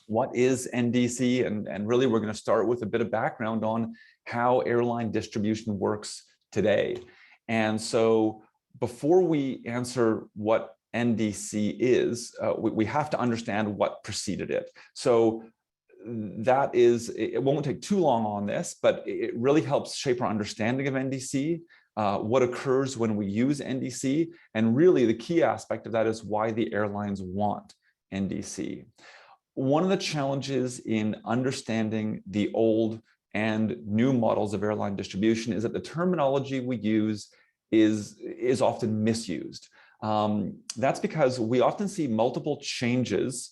What is NDC? And really, we're going to start with a bit of background on how airline distribution works today. And so before we answer what NDC is, we have to understand what preceded it. So that is, it won't take too long on this, but it really helps shape our understanding of NDC, what occurs when we use NDC, and really the key aspect of that is why the airlines want NDC. One of the challenges in understanding the old and new models of airline distribution is that the terminology we use is often misused. That's because we often see multiple changes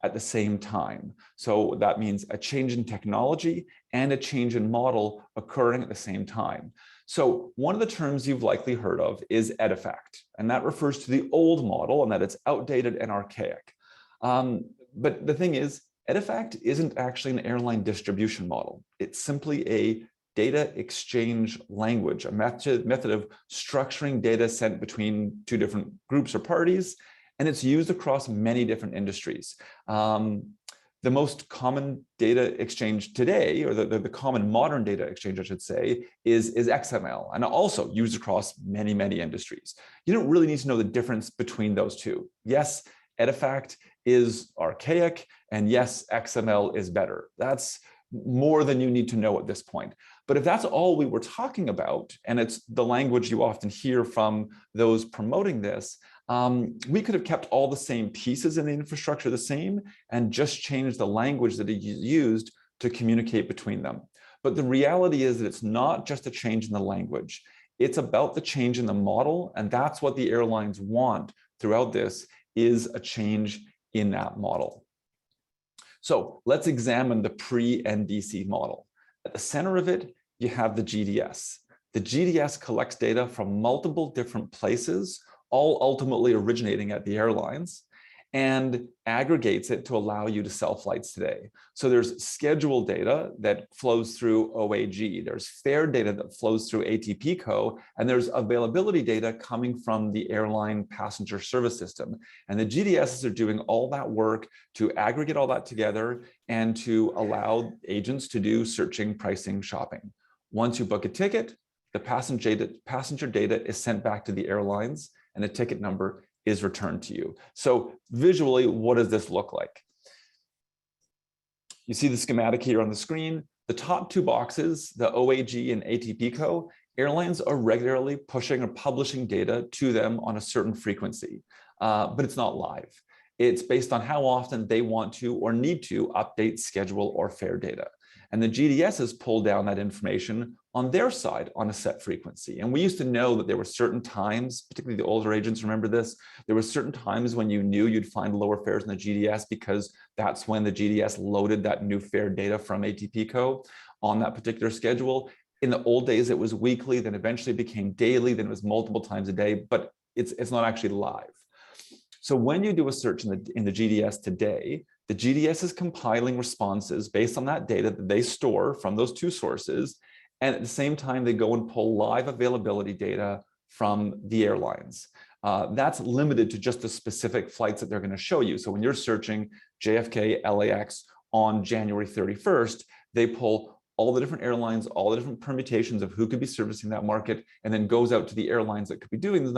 at the same time. So that means a change in technology and a change in model occurring at the same time. So one of the terms you've likely heard of is edifact, and that refers to the old model and that it's outdated and archaic. But the thing is, edifact isn't actually an airline distribution model. It's simply a data exchange language, a method of structuring data sent between two different groups or parties, and it's used across many different industries. The most common data exchange today, or the common modern data exchange, I should say, is XML, and also used across many, many industries. You don't really need to know the difference between those two. Yes, edifact is archaic, and yes, XML is better. That's more than you need to know at this point. But if that's all we were talking about, and it's the language you often hear from those promoting this, we could have kept all the same pieces in the infrastructure the same and just changed the language that is used to communicate between them. But the reality is that it's not just a change in the language. It's about the change in the model, and that's what the airlines want throughout this, is a change in that model. So let's examine the pre-NDC model. At the center of it, you have the GDS. The GDS collects data from multiple different places, all ultimately originating at the airlines, and aggregates it to allow you to sell flights today. So there's schedule data that flows through OAG, there's fare data that flows through ATPCO, and there's availability data coming from the airline passenger service system. And the GDSs are doing all that work to aggregate all that together and to allow agents to do searching, pricing, shopping. Once you book a ticket, the passenger data is sent back to the airlines, and a ticket number is returned to you. So visually, what does this look like? You see the schematic here on the screen. The top two boxes, the OAG and ATPCO, airlines are regularly pushing or publishing data to them on a certain frequency, but it's not live. It's based on how often they want to or need to update schedule or fare data. And the GDSs pull down that information on their side on a set frequency. And we used to know that there were certain times, particularly the older agents remember this, there were certain times when you knew you'd find lower fares in the GDS because that's when the GDS loaded that new fare data from ATPCO on that particular schedule. In the old days, it was weekly, then eventually became daily, then it was multiple times a day, but it's not actually live. So when you do a search in the GDS today, the GDS is compiling responses based on that data that they store from those two sources. And at the same time, they go and pull live availability data from the airlines. That's limited to just the specific flights that they're going to show you. So when you're searching JFK, LAX on January 31st, they pull all the different airlines, all the different permutations of who could be servicing that market, and then goes out to the airlines that could be doing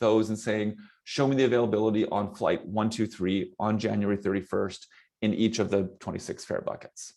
those and saying, show me the availability on flight 123 on January 31st in each of the 26 fare buckets.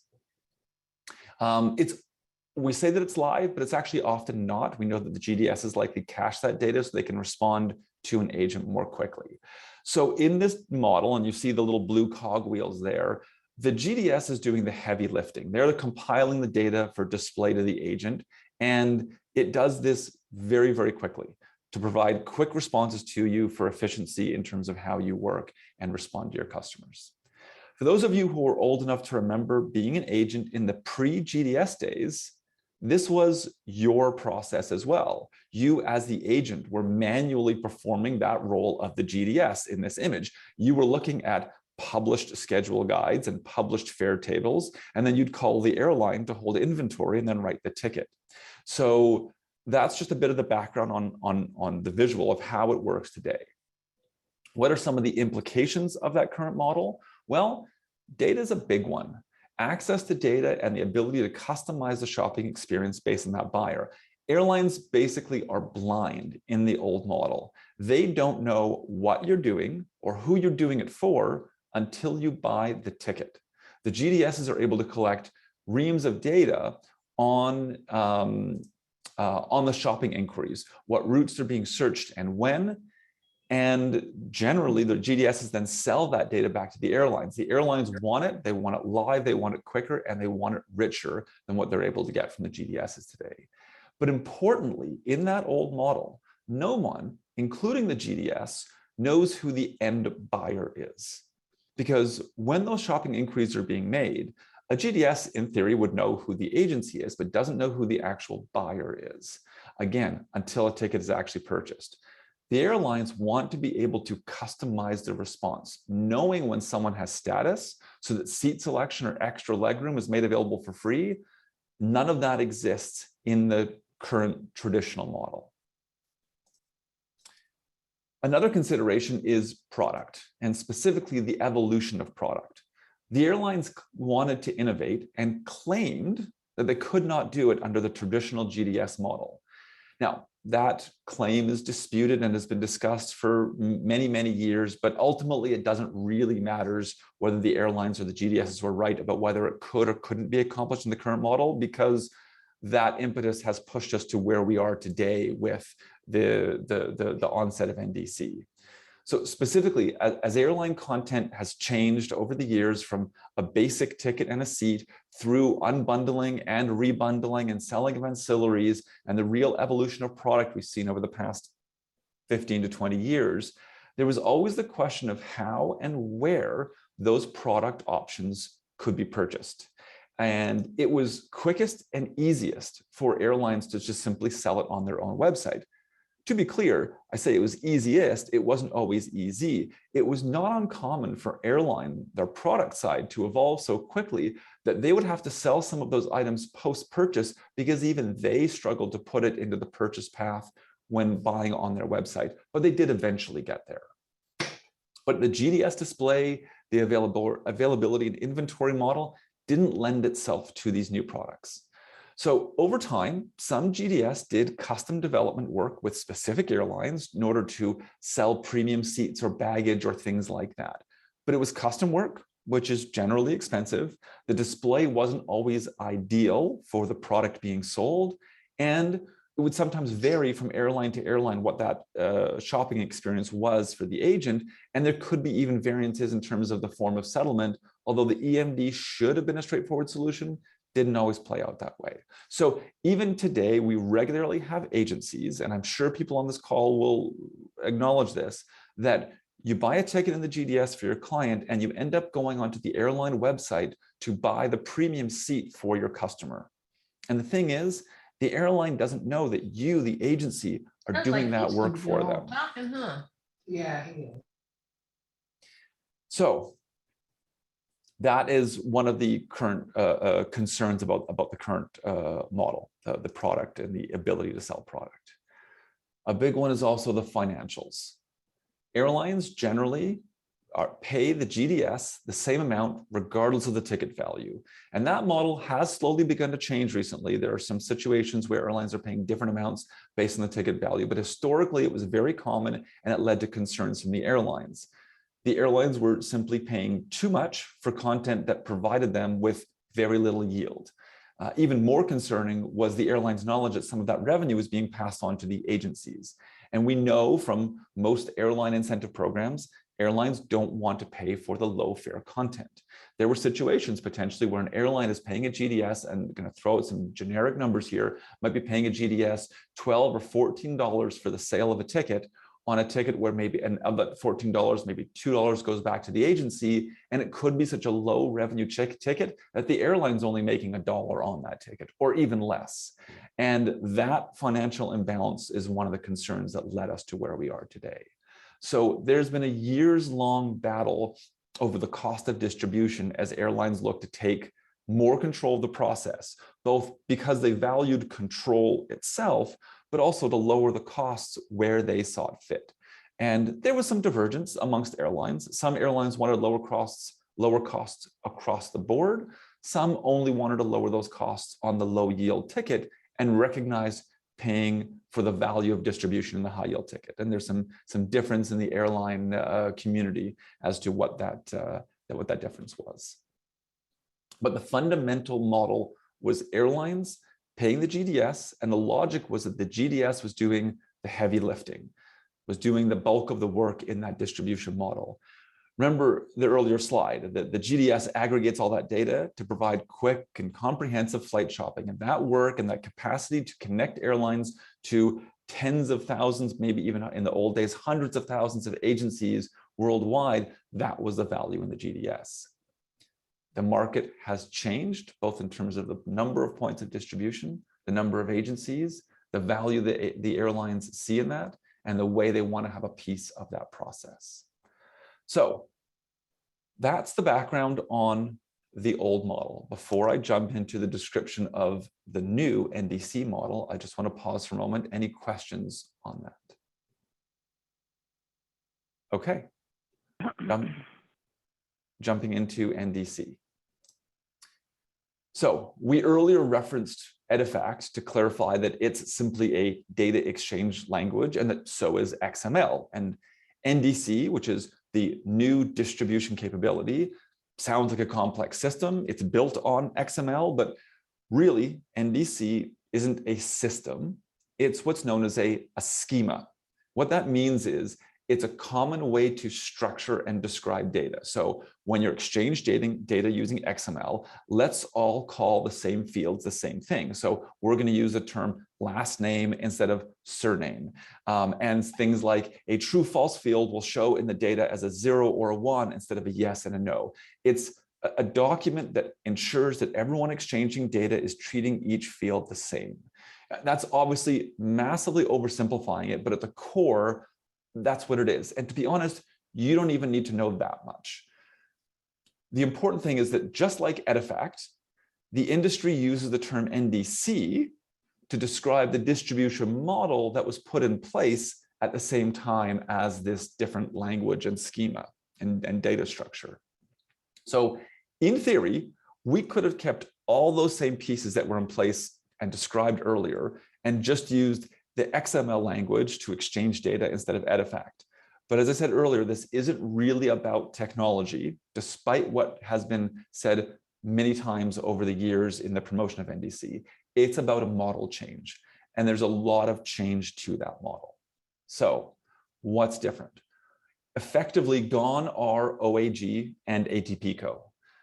We say that it's live, but it's actually often not. We know that the GDSs likely cache that data so they can respond to an agent more quickly. So in this model, and you see the little blue cogwheels there, the GDS is doing the heavy lifting. They're compiling the data for display to the agent, and it does this very, very quickly to provide quick responses to you for efficiency in terms of how you work and respond to your customers. For those of you who are old enough to remember being an agent in the pre-GDS days, this was your process as well. You as the agent were manually performing that role of the GDS in this image. You were looking at published schedule guides and published fare tables, and then you'd call the airline to hold inventory and then write the ticket. So that's just a bit of the background on the visual of how it works today. What are some of the implications of that current model? Well, Data is a big one. Access to data and the ability to customize the shopping experience based on that buyer. Airlines basically are blind in the old model. They don't know what you're doing or who you're doing it for until you buy the ticket. The GDSs are able to collect reams of data on the shopping inquiries, what routes are being searched and when. And generally, the GDSs then sell that data back to the airlines. The airlines want it, they want it live, they want it quicker, and they want it richer than what they're able to get from the GDSs today. But importantly, in that old model, no one, including the GDS, knows who the end buyer is. Because when those shopping inquiries are being made, a GDS, in theory, would know who the agency is, but doesn't know who the actual buyer is. Again, until a ticket is actually purchased. The airlines want to be able to customize the response, knowing when someone has status so that seat selection or extra legroom is made available for free. None of that exists in the current traditional model. Another consideration is product, and specifically the evolution of product. The airlines wanted to innovate and claimed that they could not do it under the traditional GDS model. Now, that claim is disputed and has been discussed for many, many years, but ultimately it doesn't really matter whether the airlines or the GDSs were right about whether it could or couldn't be accomplished in the current model, because that impetus has pushed us to where we are today with the onset of NDC. So specifically, as airline content has changed over the years from a basic ticket and a seat through unbundling and rebundling and selling of ancillaries and the real evolution of product we've seen over the past 15 to 20 years, there was always the question of how and where those product options could be purchased. And it was quickest and easiest for airlines to just simply sell it on their own website. To be clear, I say it was easiest, it wasn't always easy. It was not uncommon for airline, their product side, to evolve so quickly that they would have to sell some of those items post-purchase because even they struggled to put it into the purchase path when buying on their website, but they did eventually get there. But the GDS display, the availability and inventory model didn't lend itself to these new products. So over time, some GDS did custom development work with specific airlines in order to sell premium seats or baggage or things like that. But it was custom work, which is generally expensive. The display wasn't always ideal for the product being sold. And it would sometimes vary from airline to airline what that shopping experience was for the agent. And there could be even variances in terms of the form of settlement, although the EMD should have been a straightforward solution. Didn't always play out that way. So even today, we regularly have agencies, and I'm sure people on this call will acknowledge this, that you buy a ticket in the GDS for your client and you end up going onto the airline website to buy the premium seat for your customer. And the thing is, the airline doesn't know that you, the agency, are doing that work for them. Yeah. So that is one of the current concerns about the current model, the product and the ability to sell product. A big one is also the financials. Airlines generally pay the GDS the same amount regardless of the ticket value. And that model has slowly begun to change recently. There are some situations where airlines are paying different amounts based on the ticket value, but historically it was very common and it led to concerns from the airlines. The airlines were simply paying too much for content that provided them with very little yield. Even more concerning was the airline's knowledge that some of that revenue was being passed on to the agencies. And we know from most airline incentive programs, airlines don't want to pay for the low fare content. There were situations potentially where an airline is paying a GDS, and I'm going to throw out some generic numbers here, might be paying a GDS $12 or $14 for the sale of a ticket, on a ticket where maybe, and of that $14, maybe $2 goes back to the agency, and it could be such a low revenue ticket that the airline's only making $1 on that ticket, or even less. And that financial imbalance is one of the concerns that led us to where we are today. So there's been a years-long battle over the cost of distribution as airlines look to take more control of the process, both because they valued control itself, but also to lower the costs where they saw it fit. And there was some divergence amongst airlines. Some airlines wanted lower costs lower costs across the board. Some only wanted to lower those costs on the low yield ticket and recognize paying for the value of distribution in the high yield ticket. And there's some difference in the airline community as to what that difference was. But the fundamental model was airlines paying the GDS, and the logic was that the GDS was doing the heavy lifting, was doing the bulk of the work in that distribution model. Remember the earlier slide, that the GDS aggregates all that data to provide quick and comprehensive flight shopping, and that work and that capacity to connect airlines to tens of thousands, maybe even in the old days, hundreds of thousands of agencies worldwide, that was the value in the GDS. The market has changed, both in terms of the number of points of distribution, the number of agencies, the value that the airlines see in that, and the way they want to have a piece of that process. So that's the background on the old model. Before I jump into the description of the new NDC model, I just want to pause for a moment. Any questions on that? Okay. Jumping into NDC. So we earlier referenced EDIFACT to clarify that it's simply a data exchange language, and that so is XML. And NDC, which is the new distribution capability, sounds like a complex system. It's built on XML, but really NDC isn't a system. It's what's known as a schema. What that means is it's a common way to structure and describe data. So when you're exchanging data using XML, let's all call the same fields the same thing. So we're going to use the term last name instead of surname. And things like a true false field will show in the data as a 0 or a 1 instead of a yes and a no. It's a document that ensures that everyone exchanging data is treating each field the same. That's obviously massively oversimplifying it, but at the core, that's what it is. And to be honest, you don't even need to know that much. The important thing is that just like EDIFACT, the industry uses the term NDC to describe the distribution model that was put in place at the same time as this different language and schema and data structure. So in theory, we could have kept all those same pieces that were in place and described earlier and just used the XML language to exchange data instead of EDIFACT. But as I said earlier, this isn't really about technology, despite what has been said many times over the years in the promotion of NDC. It's about a model change, and there's a lot of change to that model. So what's different? Effectively gone are OAG and ATPCO.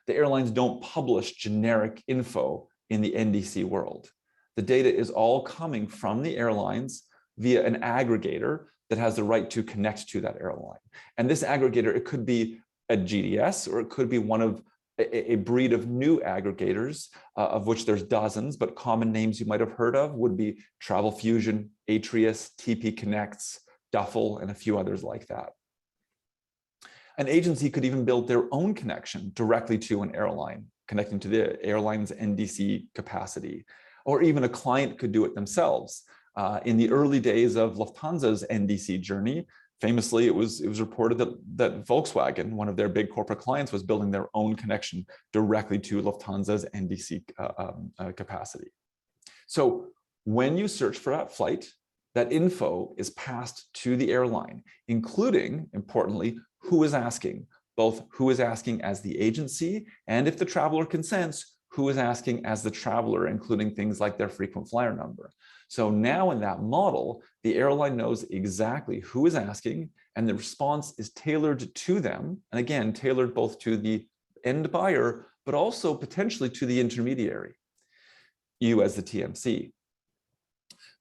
The airlines don't publish generic info in the NDC world. The data is all coming from the airlines via an aggregator that has the right to connect to that airline. And this aggregator, it could be a GDS, or it could be one of a breed of new aggregators, of which there's dozens, but common names you might have heard of would be Travel Fusion, Atrius, TP Connects, Duffel, and a few others like that. An agency could even build their own connection directly to an airline, connecting to the airline's NDC capacity. Or even a client could do it themselves. In the early days of Lufthansa's NDC journey, famously, it was reported that Volkswagen, one of their big corporate clients, was building their own connection directly to Lufthansa's NDC capacity. So when you search for that flight, that info is passed to the airline, including, importantly, who is asking, both who is asking as the agency, and if the traveler consents, who is asking as the traveler, including things like their frequent flyer number. So now in that model, the airline knows exactly who is asking, and the response is tailored to them. And again, tailored both to the end buyer, but also potentially to the intermediary, you as the TMC.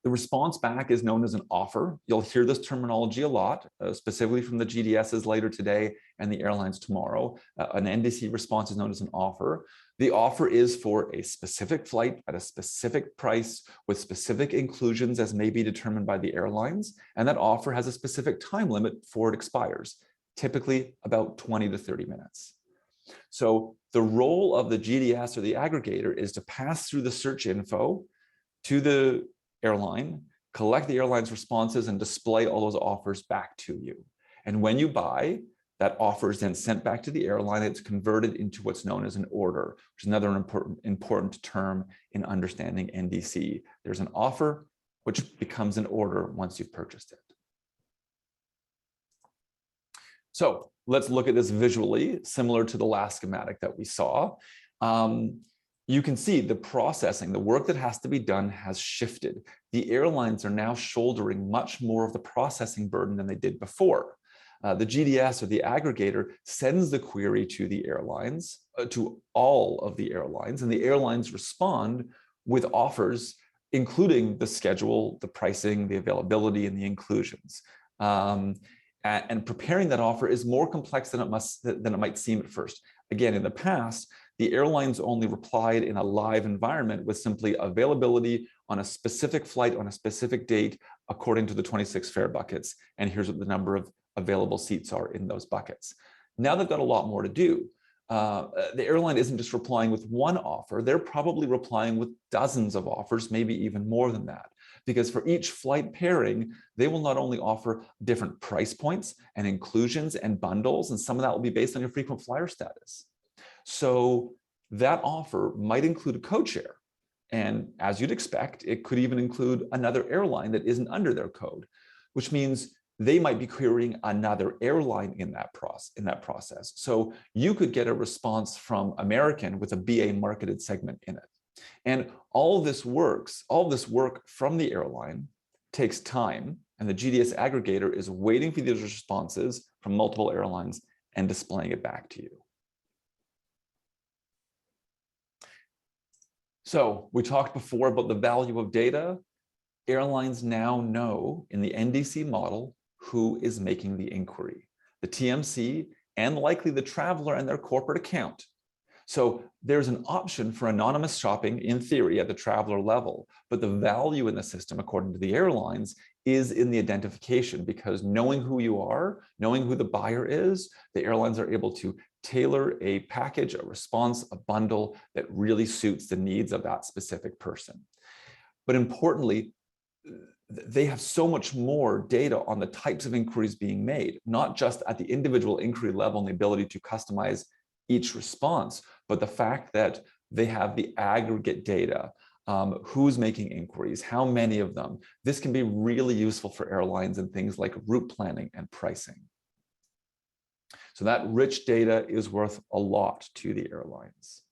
The response back is known as an offer. You'll hear this terminology a lot, specifically from the GDSs later today and the airlines tomorrow. An NDC response is known as an offer. The offer is for a specific flight at a specific price with specific inclusions as may be determined by the airlines. And that offer has a specific time limit before it expires, typically about 20 to 30 minutes. So the role of the GDS or the aggregator is to pass through the search info to the airline, collect the airline's responses, and display all those offers back to you. And when you buy, That offer is then sent back to the airline. It's converted into what's known as an order, which is another important term in understanding NDC. There's an offer, which becomes an order once you've purchased it. So let's look at this visually, similar to the last schematic that we saw. You can see the processing, the work that has to be done has shifted. The airlines are now shouldering much more of the processing burden than they did before. The GDS or the aggregator sends the query to the airlines, to all of the airlines, and the airlines respond with offers, including the schedule, the pricing, the availability, and the inclusions. And preparing that offer is more complex than it might seem at first. Again, in the past, the airlines only replied in a live environment with simply availability on a specific flight on a specific date according to the 26 fare buckets. And here's what the number of available seats are in those buckets. Now they've got a lot more to do. The airline isn't just replying with one offer, they're probably replying with dozens of offers, maybe even more than that. Because for each flight pairing, they will not only offer different price points and inclusions and bundles, and some of that will be based on your frequent flyer status. So that offer might include a code share. And as you'd expect, it could even include another airline that isn't under their code, which means they might be querying another airline in that process. So you could get a response from American with a BA marketed segment in it. And all this work from the airline takes time, and the GDS aggregator is waiting for these responses from multiple airlines and displaying it back to you. So we talked before about the value of data. Airlines now know in the NDC model who is making the inquiry, the TMC, and likely the traveler and their corporate account. So there's an option for anonymous shopping in theory at the traveler level, but the value in the system, according to the airlines, is in the identification, because knowing who you are, knowing who the buyer is, the airlines are able to tailor a package, a response, a bundle that really suits the needs of that specific person. But importantly, they have so much more data on the types of inquiries being made, not just at the individual inquiry level and the ability to customize each response, but the fact that they have the aggregate data, who's making inquiries, how many of them. This can be really useful for airlines in things like route planning and pricing. So that rich data is worth a lot to the airlines.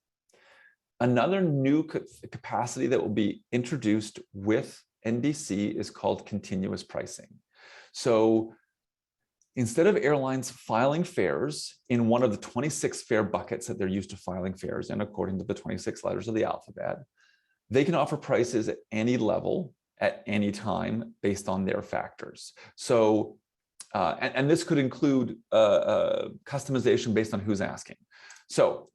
Another new capacity that will be introduced with NDC is called continuous pricing. So instead of airlines filing fares in one of the 26 fare buckets that they're used to filing fares in, according to the 26 letters of the alphabet, they can offer prices at any level, at any time, based on their factors. So, and this could include customization based on who's asking. So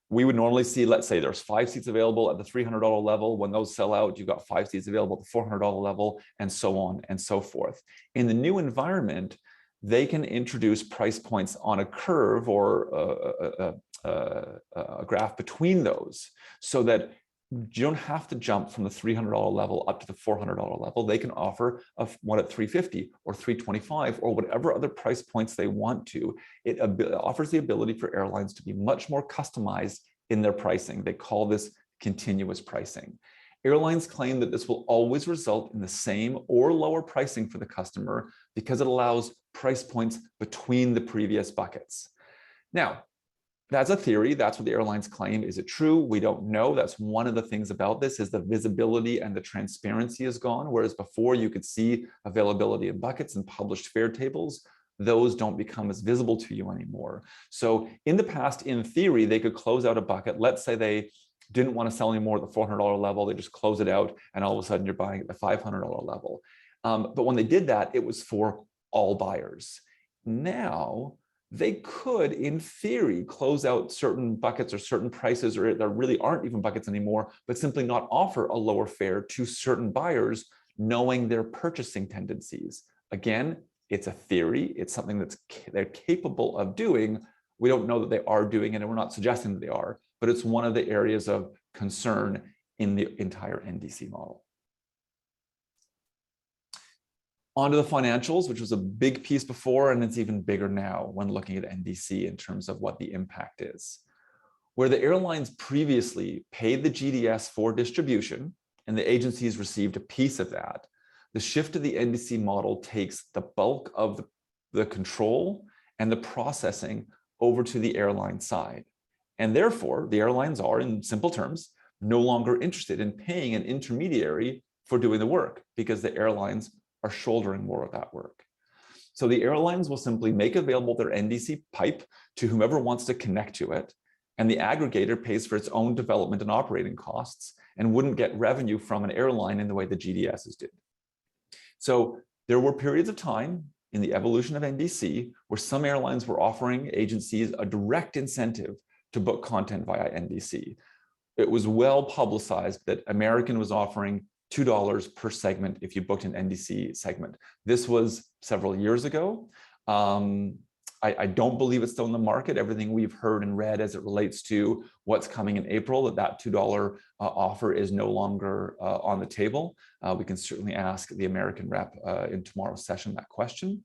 we would normally see, let's say there's 5 seats available at the $300 level. When those sell out, you've got 5 seats available at the $400 level, and so on and so forth. In the new environment, they can introduce price points on a curve or a graph between those, so that you don't have to jump from the $300 level up to the $400 level. They can offer one at $350 or $325 or whatever other price points they want to. It offers the ability for airlines to be much more customized in their pricing. They call this continuous pricing. Airlines claim that this will always result in the same or lower pricing for the customer because it allows price points between the previous buckets. Now, that's a theory. That's what the airlines claim. Is it true? We don't know. That's one of the things about this, is the visibility and the transparency is gone. Whereas before you could see availability in buckets and published fare tables, those don't become as visible to you anymore. So in the past, in theory, they could close out a bucket. Let's say they didn't want to sell anymore at the $400 level. They just close it out, and all of a sudden you're buying at the $500 level. But when they did that, it was for all buyers. Now, they could, in theory, close out certain buckets or certain prices, or there really aren't even buckets anymore, but simply not offer a lower fare to certain buyers, knowing their purchasing tendencies. Again, it's a theory. It's something that they're capable of doing. We don't know that they are doing it, and we're not suggesting that they are, but it's one of the areas of concern in the entire NDC model. Onto the financials, which was a big piece before, and it's even bigger now when looking at NDC in terms of what the impact is. Where the airlines previously paid the GDS for distribution and the agencies received a piece of that, the shift to the NDC model takes the bulk of the control and the processing over to the airline side. And therefore, the airlines are, in simple terms, no longer interested in paying an intermediary for doing the work because the airlines are shouldering more of that work. So the airlines will simply make available their NDC pipe to whomever wants to connect to it, and the aggregator pays for its own development and operating costs and wouldn't get revenue from an airline in the way the GDSs did. So there were periods of time in the evolution of NDC where some airlines were offering agencies a direct incentive to book content via NDC. It was well publicized that American was offering $2 per segment if you booked an NDC segment. This was several years ago. I don't believe it's still in the market. Everything we've heard and read as it relates to what's coming in April, that $2 offer is no longer on the table. We can certainly ask the American rep in tomorrow's session that question.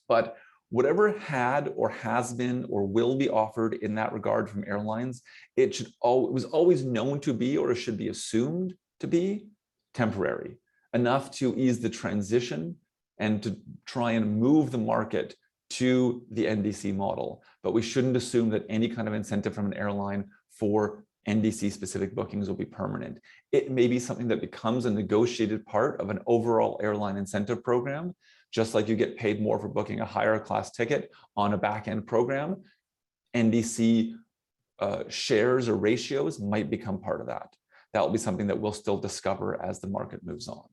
But whatever had or has been or will be offered in that regard from airlines, it was always known to be, or it should be assumed to be, temporary, enough to ease the transition and to try and move the market to the NDC model. But we shouldn't assume that any kind of incentive from an airline for NDC specific bookings will be permanent. It may be something that becomes a negotiated part of an overall airline incentive program, just like you get paid more for booking a higher class ticket on a back-end program. NDC shares or ratios might become part of that. That will be something that we'll still discover as the market moves on.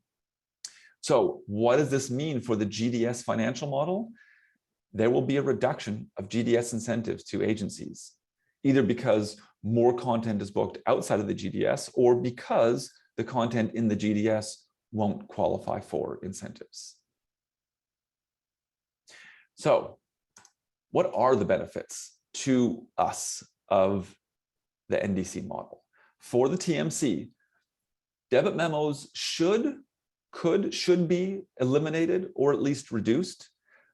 So what does this mean for the GDS financial model? There will be a reduction of GDS incentives to agencies, either because more content is booked outside of the GDS or because the content in the GDS won't qualify for incentives. So what are the benefits to us of the NDC model? For the TMC, debit memos should be eliminated or at least reduced.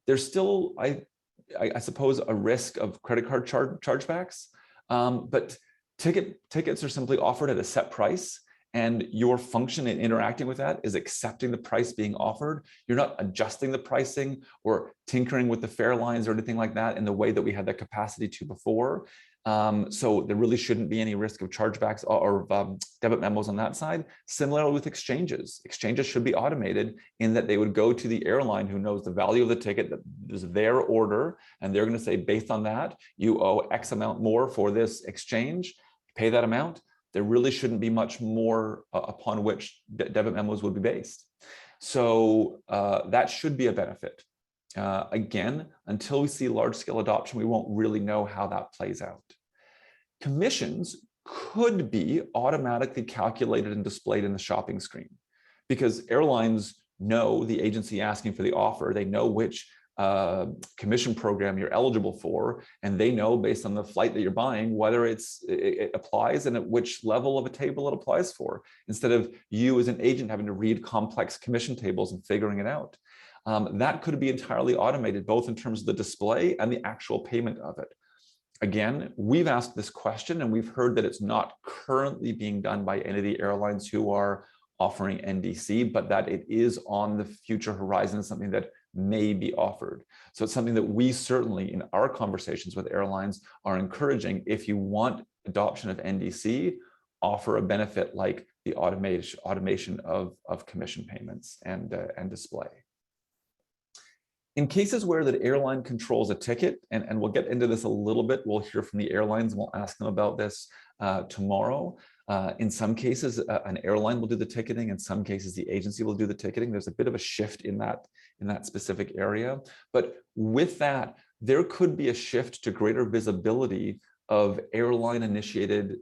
There's still, I suppose, a risk of credit card chargebacks, but tickets are simply offered at a set price, and your function in interacting with that is accepting the price being offered. You're not adjusting the pricing or tinkering with the fare lines or anything like that in the way that we had the capacity to before. So there really shouldn't be any risk of chargebacks or debit memos on that side. Similarly with exchanges. Exchanges should be automated in that they would go to the airline who knows the value of the ticket, that is their order, and they're going to say, based on that, you owe X amount more for this exchange, pay that amount. There really shouldn't be much more upon which debit memos would be based. So that should be a benefit. Again, until we see large-scale adoption, we won't really know how that plays out. Commissions could be automatically calculated and displayed in the shopping screen because airlines know the agency asking for the offer. They know which commission program you're eligible for, and they know based on the flight that you're buying whether it applies and at which level of a table it applies for, instead of you as an agent having to read complex commission tables and figuring it out. That could be entirely automated, both in terms of the display and the actual payment of it. Again, we've asked this question and we've heard that it's not currently being done by any of the airlines who are offering NDC, but that it is on the future horizon, something that may be offered. So it's something that we certainly in our conversations with airlines are encouraging. If you want adoption of NDC, offer a benefit like the automation of commission payments and display. In cases where the airline controls a ticket, and we'll get into this a little bit, we'll hear from the airlines and we'll ask them about this tomorrow. In some cases, an airline will do the ticketing. In some cases, the agency will do the ticketing. There's a bit of a shift in that specific area. But with that, there could be a shift to greater visibility of airline-initiated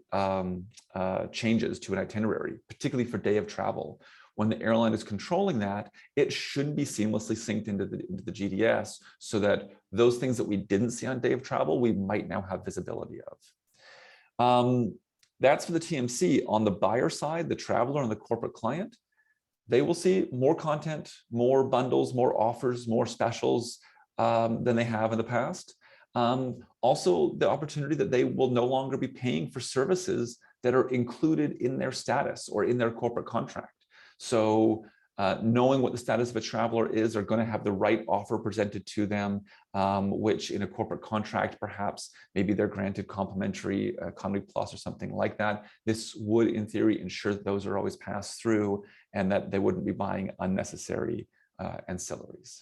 changes to an itinerary, particularly for day of travel. When the airline is controlling that, it should be seamlessly synced into the GDS so that those things that we didn't see on day of travel, we might now have visibility of. That's for the TMC. On the buyer side, the traveler and the corporate client, they will see more content, more bundles, more offers, more specials than they have in the past. Also, the opportunity that they will no longer be paying for services that are included in their status or in their corporate contract. So knowing what the status of a traveler is, are going to have the right offer presented to them, which in a corporate contract, perhaps maybe they're granted complimentary economy plus or something like that. This would, in theory, ensure that those are always passed through and that they wouldn't be buying unnecessary ancillaries.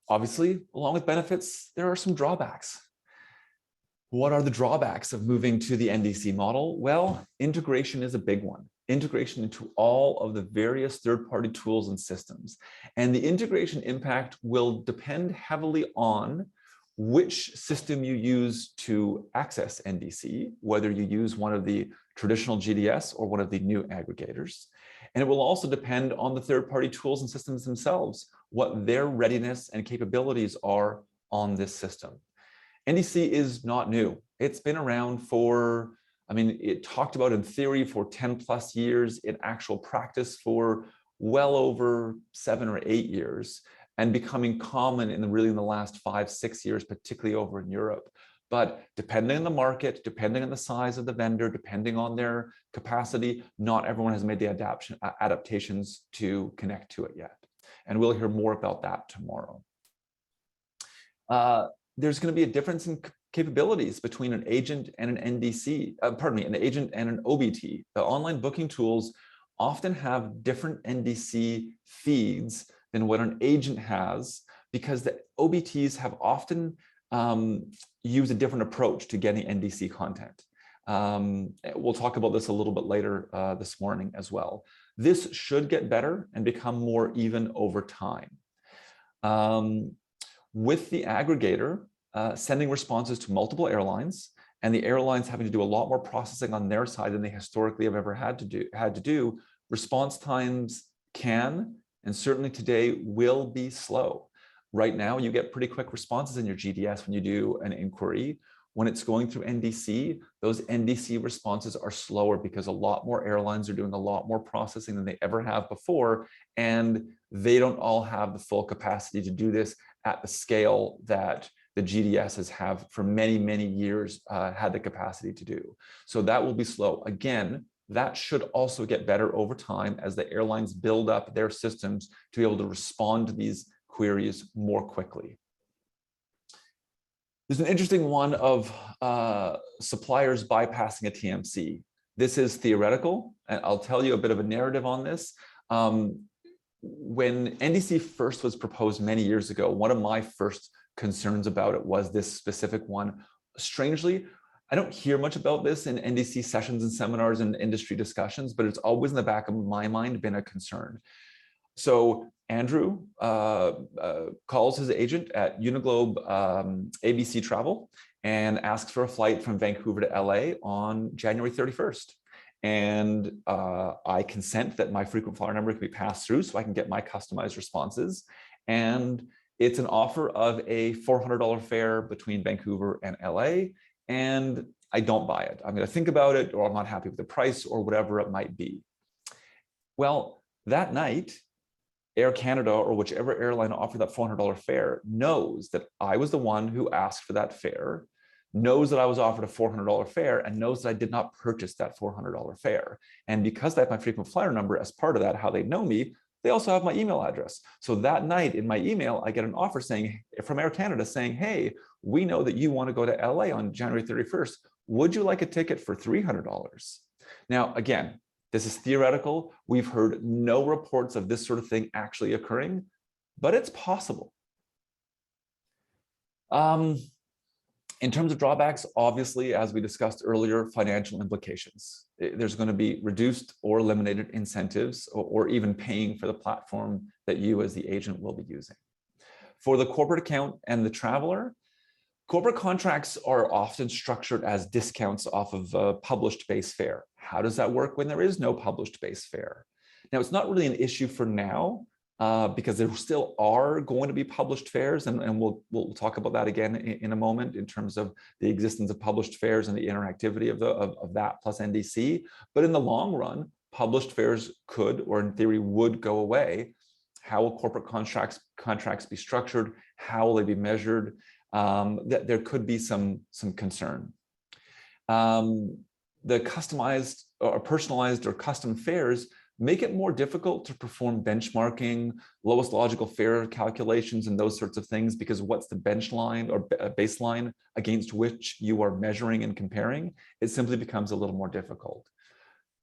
Obviously, along with benefits, there are some drawbacks. What are the drawbacks of moving to the NDC model? Well, integration is a big one. Integration into all of the various third-party tools and systems. And the integration impact will depend heavily on which system you use to access NDC, whether you use one of the traditional GDS or one of the new aggregators. And it will also depend on the third-party tools and systems themselves, what their readiness and capabilities are on this system. NDC is not new. It's been around for, it talked about in theory for 10 plus years, in actual practice for well over 7 or 8 years, and becoming common in the last 5-6 years, particularly over in Europe. But depending on the market, depending on the size of the vendor, depending on their capacity, not everyone has made the adaptations to connect to it yet. And we'll hear more about that tomorrow. There's going to be a difference in capabilities between an agent and an NDC, an agent and an OBT. The online booking tools often have different NDC feeds than what an agent has, because the OBTs have often used a different approach to getting NDC content. We'll talk about this a little bit later this morning as well. This should get better and become more even over time. With the aggregator sending responses to multiple airlines, and the airlines having to do a lot more processing on their side than they historically have ever had to do, response times can, and certainly today will be slow. Right now, you get pretty quick responses in your GDS when you do an inquiry. When it's going through NDC, those NDC responses are slower because a lot more airlines are doing a lot more processing than they ever have before, and they don't all have the full capacity to do this at the scale that the GDSs have for many, many years had the capacity to do. So that will be slow. Again, that should also get better over time as the airlines build up their systems to be able to respond to these queries more quickly. There's an interesting one of suppliers bypassing a TMC. This is theoretical, and I'll tell you a bit of a narrative on this. When NDC first was proposed many years ago, one of my first concerns about it was this specific one. Strangely, I don't hear much about this in NDC sessions and seminars and industry discussions, but it's always in the back of my mind been a concern. So Andrew calls his agent at Uniglobe ABC Travel and asks for a flight from Vancouver to LA on January 31st. And I consent that my frequent flyer number can be passed through so I can get my customized responses. And it's an offer of a $400 fare between Vancouver and LA. And I don't buy it. I'm going to think about it, or I'm not happy with the price, or whatever it might be. Well, that night, Air Canada or whichever airline offered that $400 fare knows that I was the one who asked for that fare, knows that I was offered a $400 fare, and knows that I did not purchase that $400 fare. And because they have my frequent flyer number as part of that, how they know me, they also have my email address. So that night in my email, I get an offer from Air Canada saying, hey, we know that you want to go to LA on January 31st. Would you like a ticket for $300? Now, again, this is theoretical. We've heard no reports of this sort of thing actually occurring, but it's possible. In terms of drawbacks, obviously, as we discussed earlier, financial implications. There's going to be reduced or eliminated incentives, or even paying for the platform that you as the agent will be using. For the corporate account and the traveler, corporate contracts are often structured as discounts off of a published base fare. How does that work when there is no published base fare? Now, it's not really an issue for now because there still are going to be published fares, and we'll talk about that again in a moment in terms of the existence of published fares and the interactivity of that plus NDC. But in the long run, published fares could, or in theory would, go away. How will corporate contracts be structured? How will they be measured? That there could be some concern. The customized or personalized or custom fares make it more difficult to perform benchmarking, lowest logical fare calculations, and those sorts of things, because what's the benchline or baseline against which you are measuring and comparing? It simply becomes a little more difficult.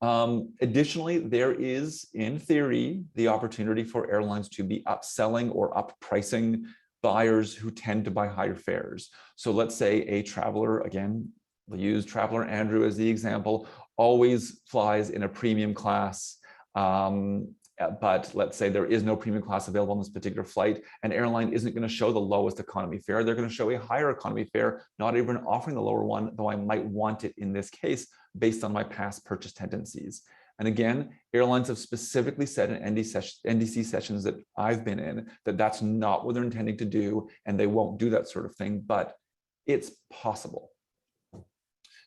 Additionally, there is, in theory, the opportunity for airlines to be upselling or uppricing buyers who tend to buy higher fares. So let's say a traveler, again, we'll use traveler Andrew as the example, always flies in a premium class, but let's say there is no premium class available on this particular flight. An airline isn't going to show the lowest economy fare. They're going to show a higher economy fare, not even offering the lower one, though I might want it in this case based on my past purchase tendencies. And again, airlines have specifically said in NDC sessions that I've been in that that's not what they're intending to do, and they won't do that sort of thing, but it's possible.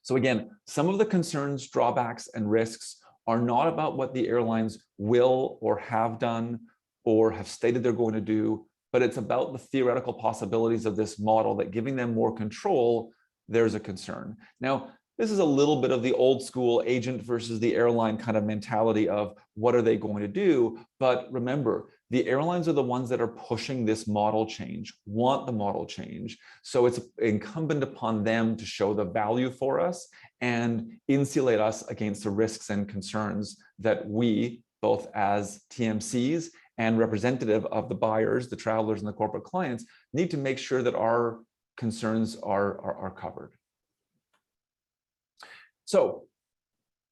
So again, some of the concerns, drawbacks, and risks are not about what the airlines will or have done or have stated they're going to do, but it's about the theoretical possibilities of this model that giving them more control, there's a concern. Now, this is a little bit of the old school agent versus the airline kind of mentality of what are they going to do? But remember, the airlines are the ones that are pushing this model change, want the model change. So it's incumbent upon them to show the value for us and insulate us against the risks and concerns that we, both as TMCs and representative of the buyers, the travelers, and the corporate clients, need to make sure that our concerns are covered. So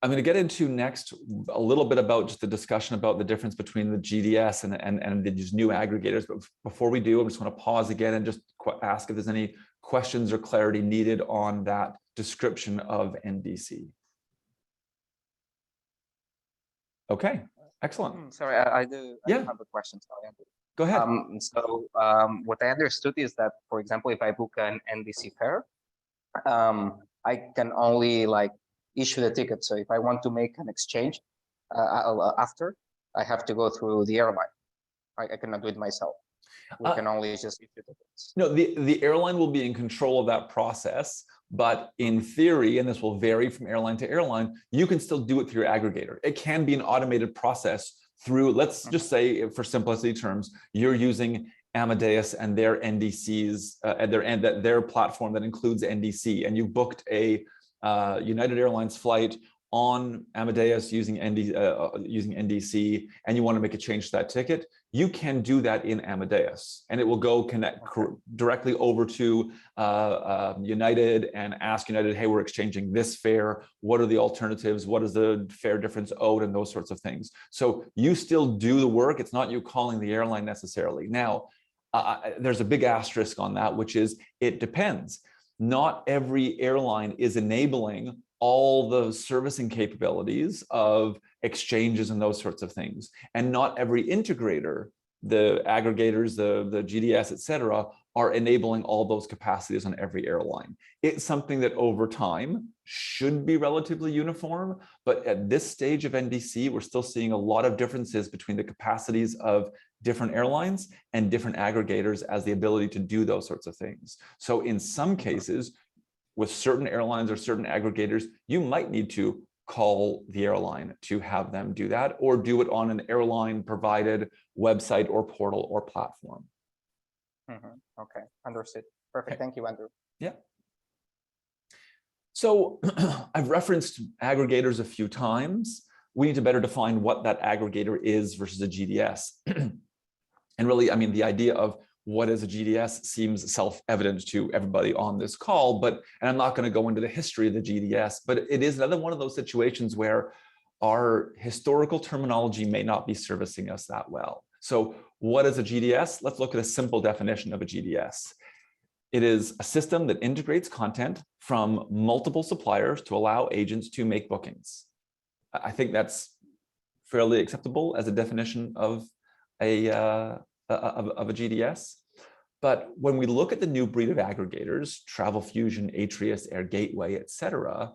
I'm going to get into next a little bit about just the discussion about the difference between the GDS and these new aggregators. But before we do, I just want to pause again and just ask if there's any questions or clarity needed on that description of NDC. Okay, excellent. Sorry, I do have a question. Sorry, go ahead. What I understood is that, for example, if I book an NDC fare, I can only issue the ticket. So if I want to make an exchange after, I have to go through the airline. I cannot do it myself. We can only just issue tickets. No, the airline will be in control of that process, but in theory, and this will vary from airline to airline, you can still do it through your aggregator. It can be an automated process through, let's just say, for simplicity terms, you're using Amadeus and their NDCs, their platform that includes NDC, and you booked a United Airlines flight on Amadeus using NDC, and you want to make a change to that ticket, you can do that in Amadeus, and it will go connect directly over to United and ask United, hey, we're exchanging this fare. What are the alternatives? What is the fare difference owed? And those sorts of things. So you still do the work. It's not you calling the airline necessarily. Now, there's a big asterisk on that, which is it depends. Not every airline is enabling all the servicing capabilities of exchanges and those sorts of things. And not every integrator, the aggregators, the GDS, et cetera, are enabling all those capacities on every airline. It's something that over time should be relatively uniform, but at this stage of NDC, we're still seeing a lot of differences between the capacities of different airlines and different aggregators as the ability to do those sorts of things. So in some cases, with certain airlines or certain aggregators, you might need to call the airline to have them do that, or do it on an airline provided website or portal or platform. Okay, understood. Perfect. Thank you, Andrew. Yeah. So I've referenced aggregators a few times. We need to better define what that aggregator is versus a GDS. And really, I mean, the idea of what is a GDS seems self-evident to everybody on this call, and I'm not going to go into the history of the GDS, but it is another one of those situations where our historical terminology may not be servicing us that well. So what is a GDS? Let's look at a simple definition of a GDS. It is a system that integrates content from multiple suppliers to allow agents to make bookings. I think that's fairly acceptable as a definition of a GDS. But when we look at the new breed of aggregators, Travel Fusion, Atrius, Air Gateway, et cetera,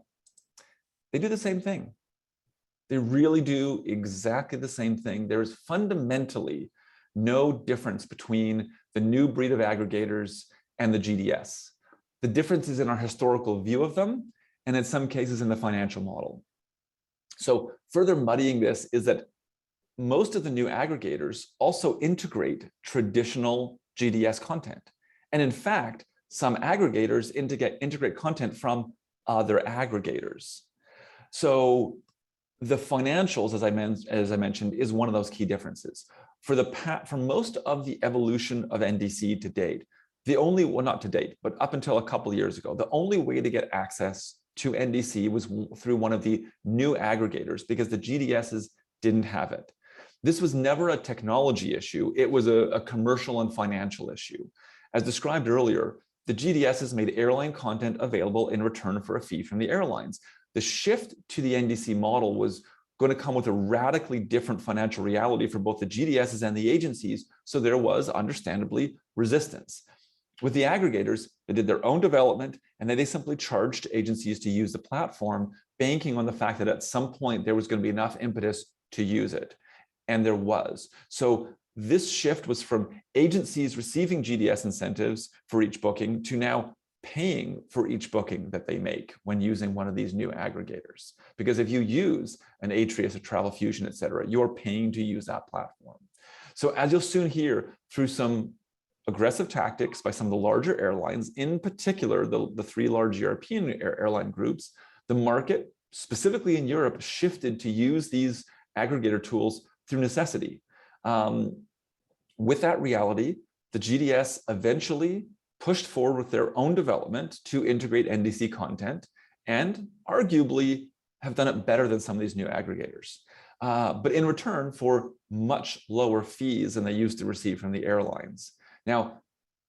they do the same thing. They really do exactly the same thing. There is fundamentally no difference between the new breed of aggregators and the GDS. The difference is in our historical view of them, and in some cases in the financial model. So further muddying this is that most of the new aggregators also integrate traditional GDS content. And in fact, some aggregators integrate content from other aggregators. So the financials, as I mentioned, is one of those key differences. For most of the evolution of NDC to date, well, not to date, but up until a couple of years ago, the only way to get access to NDC was through one of the new aggregators because the GDSs didn't have it. This was never a technology issue. It was a commercial and financial issue. As described earlier, the GDSs made airline content available in return for a fee from the airlines. The shift to the NDC model was going to come with a radically different financial reality for both the GDSs and the agencies, so there was, understandably, resistance. With the aggregators, they did their own development, and then they simply charged agencies to use the platform, banking on the fact that at some point there was going to be enough impetus to use it. And there was. So this shift was from agencies receiving GDS incentives for each booking to now paying for each booking that they make when using one of these new aggregators. Because if you use an Atrius, a Travel Fusion, et cetera, you're paying to use that platform. So as you'll soon hear, through some aggressive tactics by some of the larger airlines, in particular, the three large European airline groups, the market, specifically in Europe, shifted to use these aggregator tools through necessity. With that reality, the GDS eventually pushed forward with their own development to integrate NDC content and arguably have done it better than some of these new aggregators. But in return for much lower fees than they used to receive from the airlines. Now,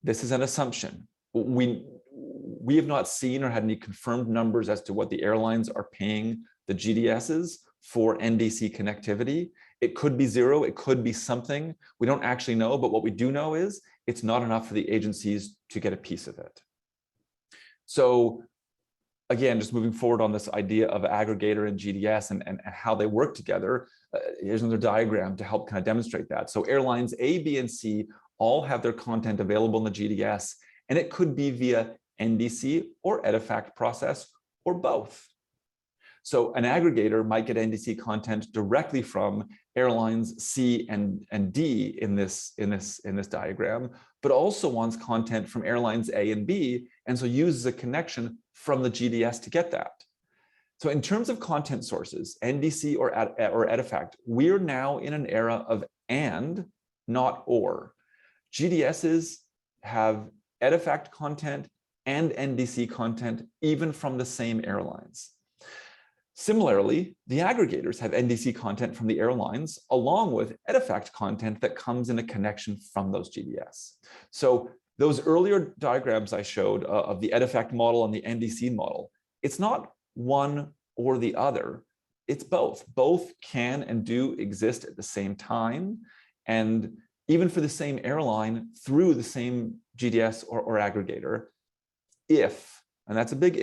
this is an assumption. We have not seen or had any confirmed numbers as to what the airlines are paying the GDSs for NDC connectivity. It could be zero, it could be something. We don't actually know, but what we do know is it's not enough for the agencies to get a piece of it. So again, just moving forward on this idea of aggregator and GDS and how they work together, here's another diagram to help kind of demonstrate that. So airlines A, B, and C all have their content available in the GDS, and it could be via NDC or EDIFACT process or both. So an aggregator might get NDC content directly from airlines C and D in this diagram, but also wants content from airlines A and B, and so uses a connection from the GDS to get that. So in terms of content sources, NDC or EDIFACT, we're now in an era of and, not or. GDSs have EDIFACT content and NDC content even from the same airlines. Similarly, the aggregators have NDC content from the airlines along with EDIFACT content that comes in a connection from those GDS. So those earlier diagrams I showed of the EDIFACT model and the NDC model, it's not one or the other, it's both. Both can and do exist at the same time, and even for the same airline through the same GDS or aggregator, if, and that's a big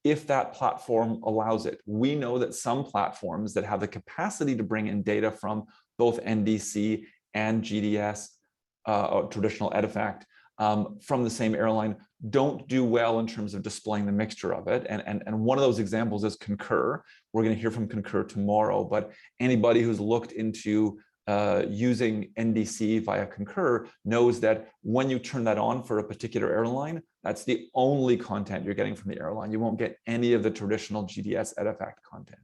if that platform allows it. We know that some platforms that have the capacity to bring in data from both NDC and GDS, or traditional EDIFACT, from the same airline don't do well in terms of displaying the mixture of it. And one of those examples is Concur. We're going to hear from Concur tomorrow, but anybody who's looked into using NDC via Concur knows that when you turn that on for a particular airline, that's the only content you're getting from the airline. You won't get any of the traditional GDS EDIFACT content.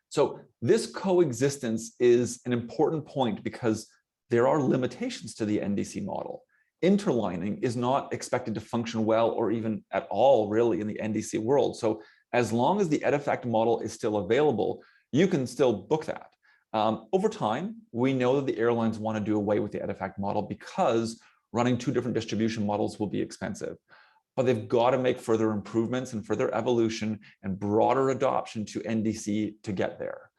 So this coexistence is an important point because there are limitations to the NDC model. Interlining is not expected to function well or even at all really in the NDC world. So as long as the EDIFACT model is still available, you can still book that. Over time, we know that the airlines want to do away with the EDIFACT model because running two different distribution models will be expensive. But they've got to make further improvements and further evolution and broader adoption to NDC to get there.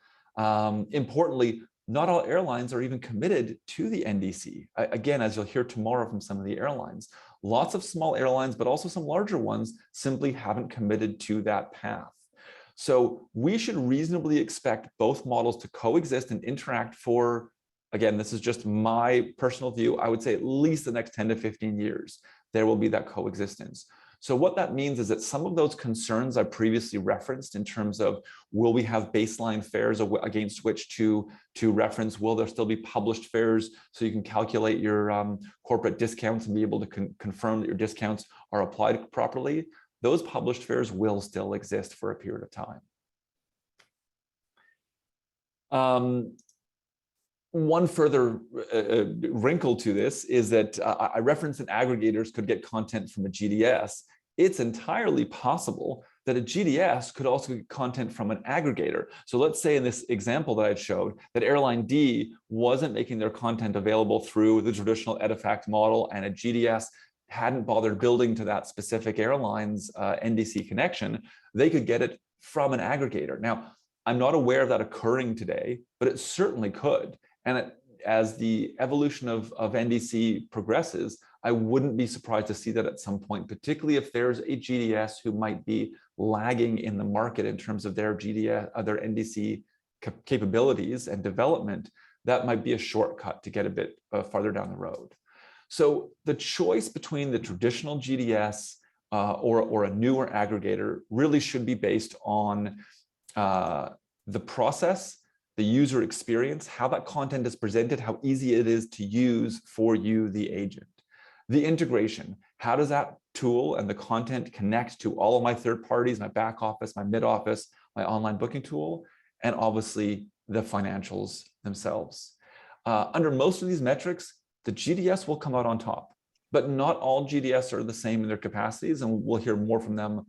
Importantly, not all airlines are even committed to the NDC. Again, as you'll hear tomorrow from some of the airlines, lots of small airlines, but also some larger ones simply haven't committed to that path. So we should reasonably expect both models to coexist and interact for, again, this is just my personal view, I would say at least the next 10 to 15 years, there will be that coexistence. So what that means is that some of those concerns I previously referenced in terms of, will we have baseline fares against which to reference? Will there still be published fares so you can calculate your corporate discounts and be able to confirm that your discounts are applied properly? Those published fares will still exist for a period of time. One further wrinkle to this is that I referenced that aggregators could get content from a GDS. It's entirely possible that a GDS could also get content from an aggregator. So let's say in this example that I showed that airline D wasn't making their content available through the traditional EDIFACT model, and a GDS hadn't bothered building to that specific airline's NDC connection. They could get it from an aggregator. Now, I'm not aware of that occurring today, but it certainly could. And as the evolution of NDC progresses, I wouldn't be surprised to see that at some point, particularly if there's a GDS who might be lagging in the market in terms of their their NDC capabilities and development. That might be a shortcut to get a bit farther down the road. So the choice between the traditional GDS or a newer aggregator really should be based on the process, the user experience, how that content is presented, how easy it is to use for you, the agent. The integration, how does that tool and the content connect to all of my third parties, my back office, my mid office, my online booking tool, and obviously the financials themselves. Under most of these metrics, the GDS will come out on top, but not all GDS are the same in their capacities, and we'll hear more from them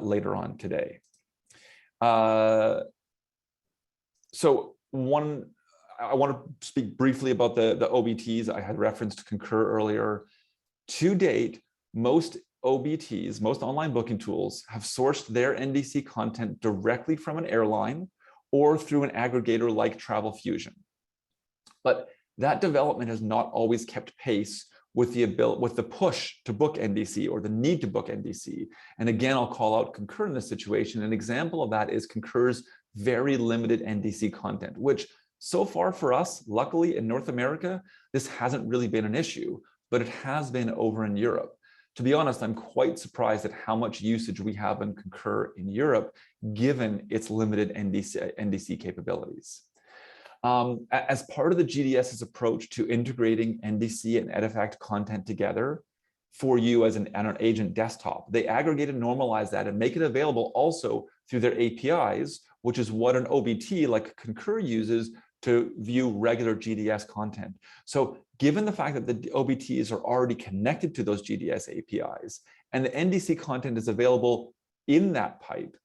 later on today. So I want to speak briefly about the OBTs. I had referenced Concur earlier. To date, most OBTs, most online booking tools, have sourced their NDC content directly from an airline or through an aggregator like Travel Fusion. But that development has not always kept pace with the push to book NDC or the need to book NDC. And again, I'll call out Concur in this situation. An example of that is Concur's very limited NDC content, which so far for us, luckily in North America, this hasn't really been an issue, but it has been over in Europe. To be honest, I'm quite surprised at how much usage we have in Concur in Europe, given its limited NDC capabilities. As part of the GDS's approach to integrating NDC and EDIFACT content together for you as an agent desktop, they aggregate and normalize that and make it available also through their APIs, which is what an OBT like Concur uses to view regular GDS content. So given the fact that the OBTs are already connected to those GDS APIs and the NDC content is available in that pipe,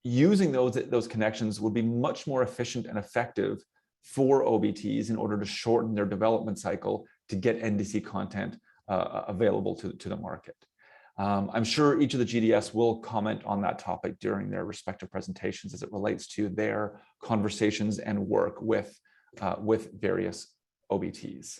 using those connections would be much more efficient and effective for OBTs in order to shorten their development cycle to get NDC content available to the market. I'm sure each of the GDS will comment on that topic during their respective presentations as it relates to their conversations and work with various OBTs.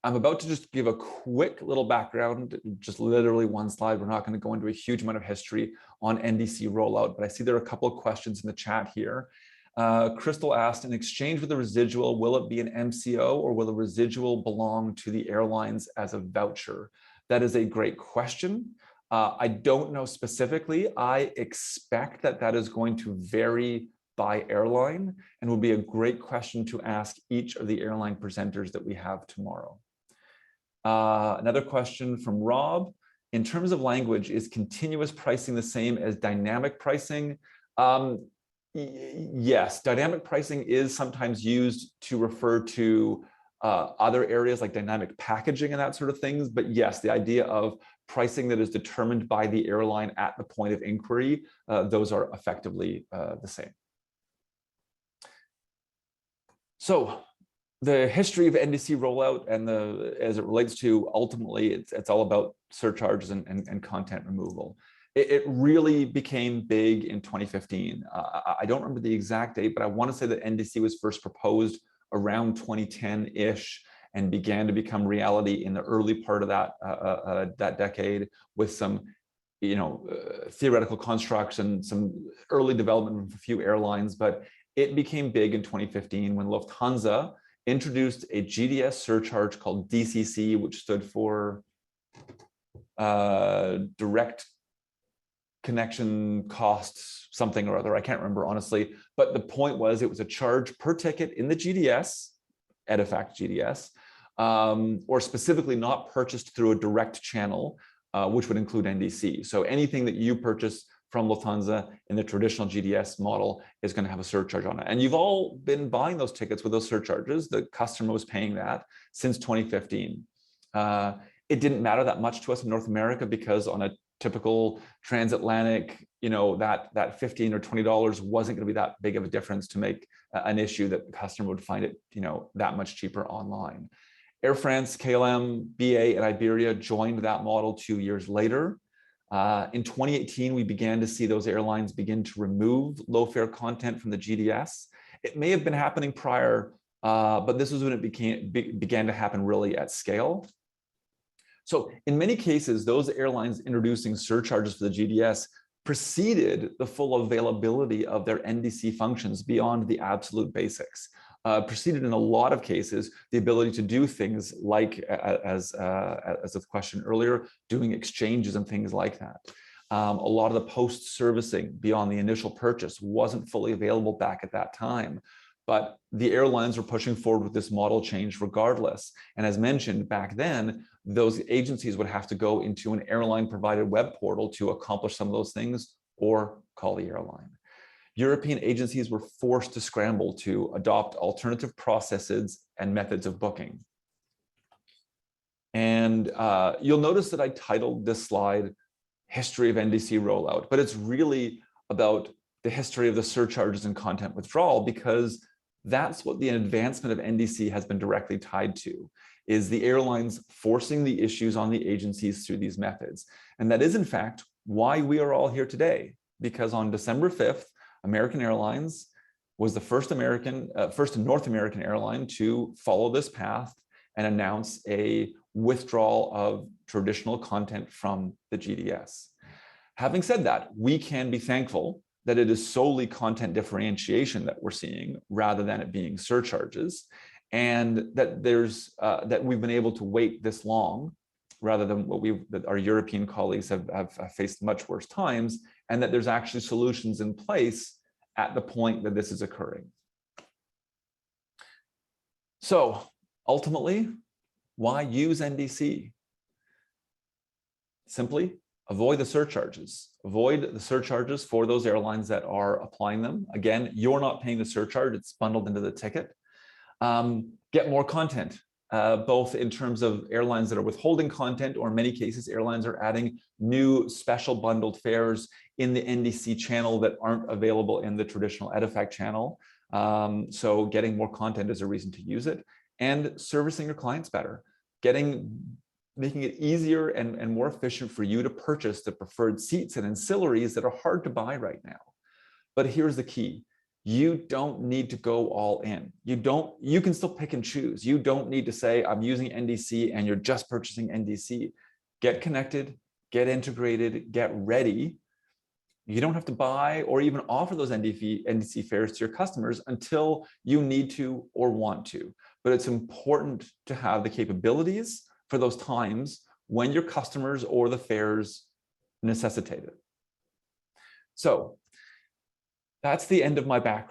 I'm about to just give a quick little background, just literally one slide. We're not going to go into a huge amount of history on NDC rollout, but I see there are a couple of questions in the chat here. Crystal asked, in exchange with the residual, will it be an MCO or will the residual belong to the airlines as a voucher? That is a great question. I don't know specifically. I expect that that is going to vary by airline and will be a great question to ask each of the airline presenters that we have tomorrow. Another question from Rob. In terms of language, is continuous pricing the same as dynamic pricing? Yes, dynamic pricing is sometimes used to refer to other areas like dynamic packaging and that sort of things. But yes, the idea of pricing that is determined by the airline at the point of inquiry, those are effectively the same. So the history of NDC rollout and as it relates to ultimately, it's all about surcharges and content removal. It really became big in 2015. I don't remember the exact date, but I want to say that NDC was first proposed around 2010-ish and began to become reality in the early part of that decade with some theoretical constructs and some early development of a few airlines, but it became big in 2015 when Lufthansa introduced a GDS surcharge called DCC, which stood for direct connection costs, something or other. I can't remember honestly, but the point was it was a charge per ticket in the GDS, Edifact GDS, or specifically not purchased through a direct channel, which would include NDC. So anything that you purchase from Lufthansa in the traditional GDS model is going to have a surcharge on it. And you've all been buying those tickets with those surcharges. The customer was paying that since 2015. It didn't matter that much to us in North America because on a typical transatlantic, that $15 or $20 wasn't going to be that big of a difference to make an issue that the customer would find it, that much cheaper online. Air France, KLM, BA, and Iberia joined that model 2 years later. In 2018, we began to see those airlines begin to remove low-fare content from the GDS. It may have been happening prior, but this was when it began to happen really at scale. So in many cases, those airlines introducing surcharges for the GDS preceded the full availability of their NDC functions beyond the absolute basics. Preceded in a lot of cases the ability to do things like, as the question earlier, doing exchanges and things like that. A lot of the post-servicing beyond the initial purchase wasn't fully available back at that time. But the airlines were pushing forward with this model change regardless. And as mentioned back then, those agencies would have to go into an airline-provided web portal to accomplish some of those things or call the airline. European agencies were forced to scramble to adopt alternative processes and methods of booking. And you'll notice that I titled this slide History of NDC Rollout, but it's really about the history of the surcharges and content withdrawal, because that's what the advancement of NDC has been directly tied to, is the airlines forcing the issues on the agencies through these methods. And that is, in fact, why we are all here today, because on December 5th, American Airlines was the first North American airline to follow this path and announce a withdrawal of traditional content from the GDS. Having said that, we can be thankful that it is solely content differentiation that we're seeing rather than it being surcharges, and that that we've been able to wait this long rather than that our European colleagues have faced much worse times, and that there's actually solutions in place at the point that this is occurring. So ultimately, why use NDC? Simply avoid the surcharges. Avoid the surcharges for those airlines that are applying them. Again, you're not paying the surcharge, it's bundled into the ticket. Get more content, both in terms of airlines that are withholding content, or in many cases, airlines are adding new special bundled fares in the NDC channel that aren't available in the traditional Edifact channel. So getting more content is a reason to use it, and servicing your clients better, making it easier and more efficient for you to purchase the preferred seats and ancillaries that are hard to buy right now. But here's the key. You don't need to go all in. You can still pick and choose. You don't need to say, I'm using NDC and you're just purchasing NDC. Get connected, get integrated, get ready. You don't have to buy or even offer those NDC fares to your customers until you need to or want to. But it's important to have the capabilities for those times when your customers or the fares necessitate it. So that's the end of my background.